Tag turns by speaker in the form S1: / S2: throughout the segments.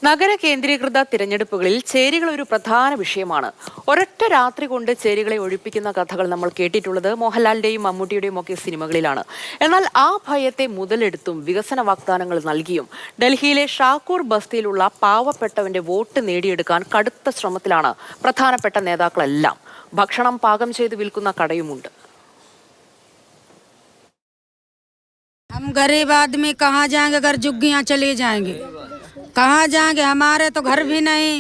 S1: നഗര കേന്ദ്രീകൃത തിരഞ്ഞെടുപ്പുകളിൽ ചേരികൾ ഒരു പ്രധാന വിഷയമാണ്. ഒരൊറ്റ രാത്രി കൊണ്ട് ചേരികളെ ഒഴിപ്പിക്കുന്ന കഥകൾ നമ്മൾ കേട്ടിട്ടുള്ളത് മോഹൻലാലിന്റെയും മമ്മൂട്ടിയുടെയും ഒക്കെ സിനിമകളിലാണ്. എന്നാൽ ആ ഭയത്തെ മുതലെടുത്തും വികസന വാഗ്ദാനങ്ങൾ നൽകിയും ഡൽഹിയിലെ ഷാക്കൂർ ബസ്തിയിലുള്ള പാവപ്പെട്ടവന്റെ വോട്ട് നേടിയെടുക്കാൻ കടുത്ത ശ്രമത്തിലാണ് പ്രധാനപ്പെട്ട നേതാക്കളെല്ലാം. ഭക്ഷണം പാകം ചെയ്ത് വിൽക്കുന്ന കടയുമുണ്ട്.
S2: हम गरीब आदमी कहाँ जाएंगे अगर झुग्गियाँ चली जाएंगे? कहाँ जाएंगे? हमारे तो घर भी नहीं,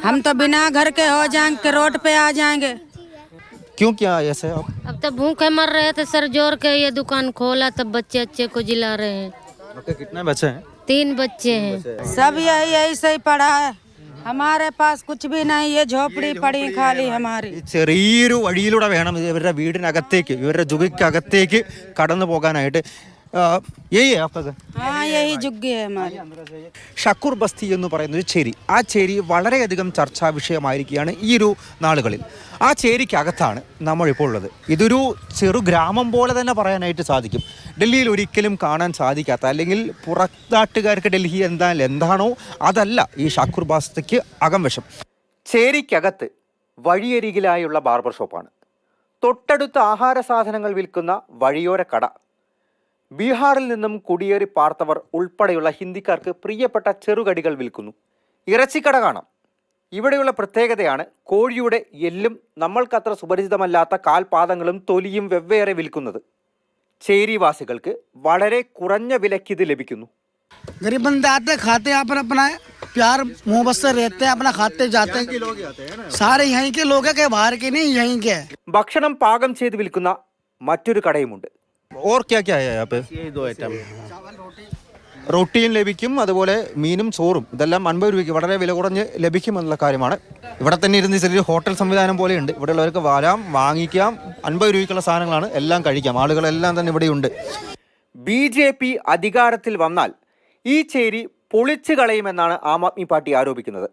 S2: हम तो बिना घर के हो जाएंगे, रोड पे आ जाएंगे।
S3: क्यों क्या ऐसे?
S4: अब तो भूखे मर रहे थे सर, जोर के ये दुकान खोला तब बच्चे अच्छे को जिला रहे हैं।
S3: आपके कितने बच्चे हैं?
S4: 3 बच्चे हैं।
S2: सब यही सही पड़ा है, हमारे पास कुछ भी नहीं, ये झोपड़ी पड़ी खाली हमारी.
S3: ചെറിയൊരു വഴിയിലൂടെ വേണം ഇവരുടെ വീടിനകത്തേക്ക്, ഇവരുടെ ജുഗിക്കകത്തേക്ക് കടന്നു പോകാനായിട്ട്.
S2: यही झुग्गी है हमारी.
S3: ഷക്കൂർ ബസ്തി എന്ന് പറയുന്ന ഒരു ചേരി, ആ ചേരി വളരെയധികം ചർച്ചാ വിഷയമായിരിക്കുകയാണ് ഈ ഒരു നാളുകളിൽ. ആ ചേരിക്കകത്താണ് നമ്മളിപ്പോൾ ഉള്ളത്. ഇതൊരു ചെറു ഗ്രാമം പോലെ തന്നെ പറയാനായിട്ട് സാധിക്കും. ഡൽഹിയിൽ ഒരിക്കലും കാണാൻ സാധിക്കാത്ത, അല്ലെങ്കിൽ പുറനാട്ടുകാർക്ക് ഡൽഹി എന്താണോ അതല്ല ഈ ഷക്കൂർ ബസ്തിക്ക് അകംവശം. ചേരിക്കകത്ത് വഴിയരികിലായുള്ള ബാർബർ ഷോപ്പാണ്. തൊട്ടടുത്ത് ആഹാര സാധനങ്ങൾ വിൽക്കുന്ന വഴിയോര കട. ബീഹാറിൽ നിന്നും കുടിയേറി പാർത്തവർ ഉൾപ്പെടെയുള്ള ഹിന്ദിക്കാർക്ക് പ്രിയപ്പെട്ട ചെറുകടികൾ വിൽക്കുന്നു. ഇറച്ചിക്കട കാണാം. ഇവിടെയുള്ള പ്രത്യേകതയാണ് കോഴിയുടെ എല്ലും നമ്മൾക്കത്ര സുപരിചിതമല്ലാത്ത കാൽപാദങ്ങളും തൊലിയും വെവ്വേറെ വിൽക്കുന്നത്. ചേരിവാസികൾക്ക് വളരെ കുറഞ്ഞ വിലയ്ക്ക് ഇത് ലഭിക്കുന്നു.
S5: गरीब बंदे आते खाते यहाँ पर अपना प्यार मोहब्बत से रहते हैं, अपना खाते जाते हैं. सारे यहीं के लोग हैं, के बाहर के नहीं, यहीं के.
S3: ഭക്ഷണം പാകം ചെയ്ത് വിൽക്കുന്ന മറ്റൊരു കടയുമുണ്ട്. और क्या क्या है यहाँ पे?
S6: ये 2 आइटम.
S3: റൊട്ടിയും ലഭിക്കും, അതുപോലെ മീനും ചോറും. ഇതെല്ലാം 50 രൂപയ്ക്ക് വളരെ വില കുറഞ്ഞ് ലഭിക്കുമെന്നുള്ള കാര്യമാണ്. ഇവിടെ തന്നെ ഇരുന്ന് ചെറിയൊരു ഹോട്ടൽ സംവിധാനം പോലെയുണ്ട്. ഇവിടെയുള്ളവർക്ക് വരാം, വാങ്ങിക്കാം. 50 രൂപയ്ക്കുള്ള സാധനങ്ങളാണ്, എല്ലാം കഴിക്കാം. ആളുകളെല്ലാം തന്നെ ഇവിടെയുണ്ട്. BJP അധികാരത്തിൽ വന്നാൽ ഈ ചേരി പൊളിച്ചു കളയുമെന്നാണ് ആം ആദ്മി പാർട്ടി ആരോപിക്കുന്നത്.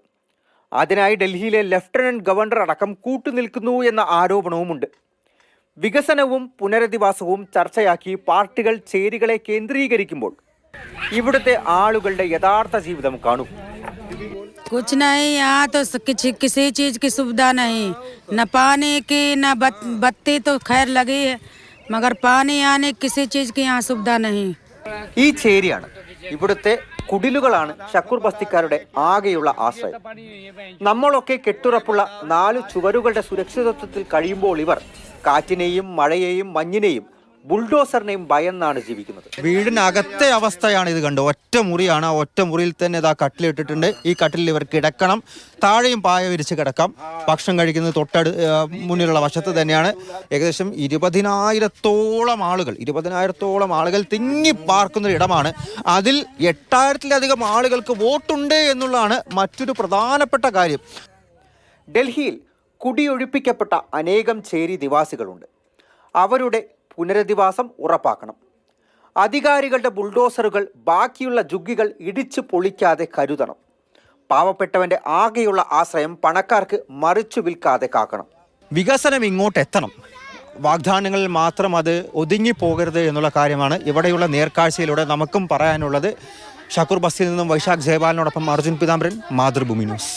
S3: അതിനായി ഡൽഹിയിലെ ലഫ്റ്റനന്റ് ഗവർണർ അടക്കം കൂട്ടുനിൽക്കുന്നു എന്ന ആരോപണവുമുണ്ട്. വികസനവും പുനരധിവാസവും ചർച്ചയാക്കി പാർട്ടികൾ ചേരികളെ കേന്ദ്രീകരിക്കുമ്പോൾ ഇവിടുത്തെ ആളുകളുടെ യഥാർത്ഥ ജീവിതം കാണും.
S2: कुछ नहीं, यहाँ तो किसी चीज की सुविधा नहीं, न पानी की न बत्ती तो खैर लगी है, मगर पानी आने किसी चीज की यहाँ सुविधा नहीं.
S3: ഈ ചേരിയാണ്, ഇവിടുത്തെ കുടിലുകളാണ് ഷക്കൂർ ബസ്തിക്കാരുടെ ആകെയുള്ള ആശ്രയം. നമ്മളൊക്കെ കെട്ടുറപ്പുള്ള 4 ചുവരുകളുടെ സുരക്ഷിതത്വത്തിൽ കഴിയുമ്പോൾ ഇവർ കാറ്റിനെയും മഴയെയും മഞ്ഞിനെയും ബുൾഡോസറിനെയും ഭയന്നാണ് ജീവിക്കുന്നത്. വീടിനകത്തെ അവസ്ഥയാണ് ഇത്. കണ്ടു, ഒറ്റ മുറിയാണ്. ആ ഒറ്റ മുറിയിൽ തന്നെ ഇതാ കട്ടിലിട്ടിട്ടുണ്ട്. ഈ കട്ടിലിൽ ഇവർ കിടക്കണം. താഴെയും പായ വിരിച്ച് കിടക്കാം. ഭക്ഷണം കഴിക്കുന്നത് മുന്നിലുള്ള വശത്ത് തന്നെയാണ്. ഏകദേശം 20,000-ഓളം ആളുകൾ തിങ്ങി പാർക്കുന്ന ഇടമാണ്. അതിൽ 8,000-ലധികം ആളുകൾക്ക് വോട്ടുണ്ട് എന്നുള്ളതാണ് മറ്റൊരു പ്രധാനപ്പെട്ട കാര്യം. ഡൽഹിയിൽ കുടിയൊഴിപ്പിക്കപ്പെട്ട അനേകം ചേരി നിവാസികളുണ്ട്. അവരുടെ പുനരധിവാസം ഉറപ്പാക്കണം. അധികാരികളുടെ ബുൾഡോസറുകൾ ബാക്കിയുള്ള ജുഗ്ഗികൾ ഇടിച്ചു പൊളിക്കാതെ കരുതണം. പാവപ്പെട്ടവന്റെ ആകെയുള്ള ആശ്രയം പണക്കാർക്ക് മറിച്ചു വിൽക്കാതെ കാക്കണം. വികസനം ഇങ്ങോട്ട് എത്തണം. വാഗ്ദാനങ്ങളിൽ മാത്രം അത് ഒതുങ്ങിപ്പോകരുത് എന്നുള്ള കാര്യമാണ് ഇവിടെയുള്ള നേർക്കാഴ്ചയിലൂടെ നമുക്കും പറയാനുള്ളത്. ഷക്കൂർ ബസ്തിയിൽ നിന്നും വൈശാഖ് ജയപാലിനോടൊപ്പം അർജുൻ പീതാംബരൻ, മാതൃഭൂമി ന്യൂസ്.